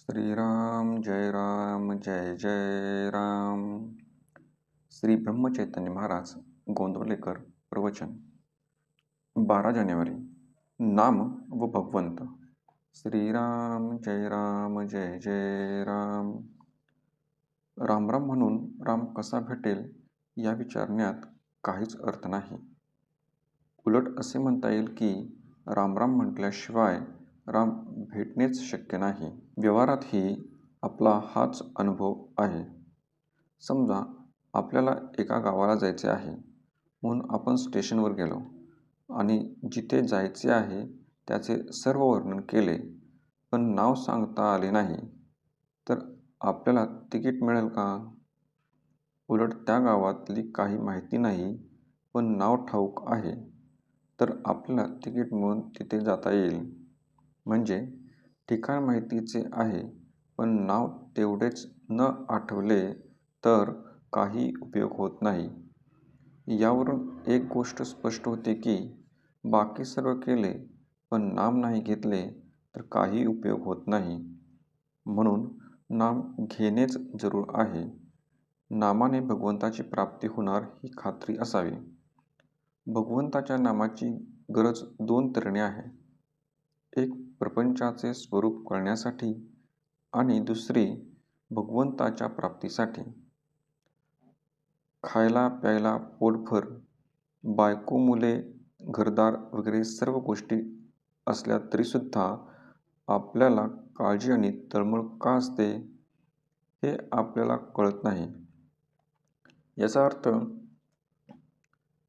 श्रीराम जय जय राम. श्री ब्रह्मचैतन्य महाराज गोंदवलेकर. प्रवचन 12 जानेवारी. नाम व भगवंत. श्रीराम जय जय राम. रामराम म्हणून राम कसा भेटेल या विचारण्यात काहीच अर्थ नाही. उलट असे म्हणता येईल की रामराम म्हटल्याशिवाय राम भेटणेच शक्य नाही. व्यवहारातही आपला हाच अनुभव आहे. समजा आपल्याला एका गावाला जायचे आहे म्हणून आपण स्टेशनवर गेलो आणि जिथे जायचे आहे त्याचे सर्व वर्णन केले, पण नाव सांगता आले नाही, तर आपल्याला तिकीट मिळेल का? उलट त्या गावातली काही माहिती नाही पण नाव ठाऊक आहे, तर आपल्याला तिकीट मिळून तिथे जाता येईल. म्हणजे ठिकाण माहितीचे आहे पण नाव तेवढेच न आठवले तर काही उपयोग होत नाही. यावरून एक गोष्ट स्पष्ट होते की बाकी सर्व केले पण नाम नाही घेतले तर काही उपयोग होत नाही. म्हणून नाम घेणेच जरूर आहे. नामाने भगवंताची प्राप्ती होणार ही खात्री असावी. भगवंताच्या नामाची गरज 2 तऱ्हेने आहे. एक प्रपंचाचे स्वरूप कळण्यासाठी आणि दुसरी भगवंताच्या प्राप्तीसाठी. खायला प्यायला पोटभर, बायको मुले घरदार वगैरे सर्व गोष्टी असल्या तरीसुद्धा आपल्याला काळजी आणि तळमळ का असते हे आपल्याला कळत नाही. याचा अर्थ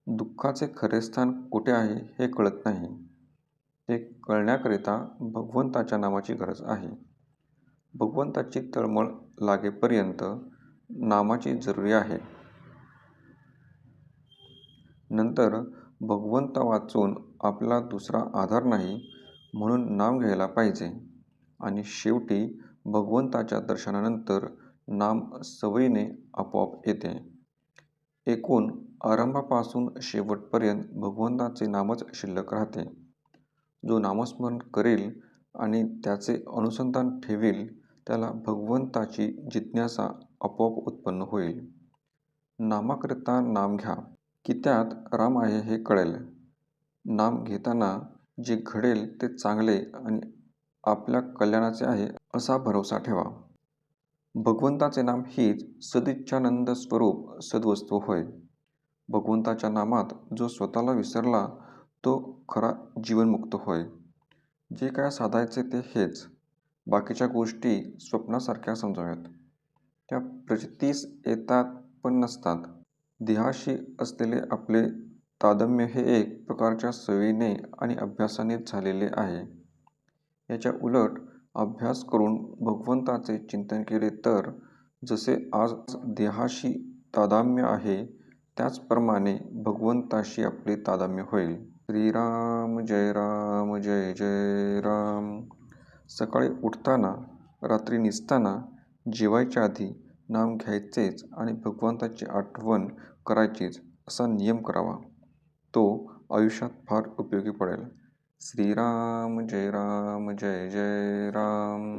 दुःखाचे खरे स्थान कुठे आहे हे कळत नाही. ते कळण्याकरिता भगवंताच्या नामाची गरज आहे. भगवंताची तळमळ लागेपर्यंत नामाची जरुरी आहे. नंतर भगवंत वाचून आपला दुसरा आधार नाही म्हणून नाम घ्यायला पाहिजे आणि शेवटी भगवंताच्या दर्शनानंतर नाम सवयीने आपोआप येते. एकूण आरंभापासून शेवटपर्यंत भगवंताचे नामच शिल्लक राहते. जो नामस्मरण करेल आणि त्याचे अनुसंधान ठेवील त्याला भगवंताची जिज्ञासा आपोआप उत्पन्न होईल. नामाकरिता नाम घ्या की त्यात राम आहे हे कळेल. नाम घेताना जे घडेल ते चांगले आणि आपल्या कल्याणाचे आहे असा भरोसा ठेवा. भगवंताचे नाम हीच सदिच्छानंद स्वरूप सद्वस्तू होय. भगवंताच्या नामात जो स्वतःला विसरला तो खरा जीवनमुक्त होय. जे काय साधायचे ते हेच. बाकीच्या गोष्टी स्वप्नासारख्या समजाव्यात. त्या प्रचितीस येतात पण नसतात. देहाशी असलेले आपले तादात्म्य हे एक प्रकारच्या सवयीने आणि अभ्यासाने झालेले आहे. याच्या उलट अभ्यास करून भगवंताचे चिंतन केले तर जसे आज देहाशी तादात्म्य आहे त्याचप्रमाणे भगवंताशी आपले तादात्म्य होईल. श्रीराम जय जय राम. सकाळी उठताना, रात्री निजताना, जेवायच्या आधी नाम घ्यायचेच आणि भगवंताची आठवण करायचीच असा नियम करावा. तो आयुष्यात फार उपयोगी पडेल. श्रीराम जय जय राम.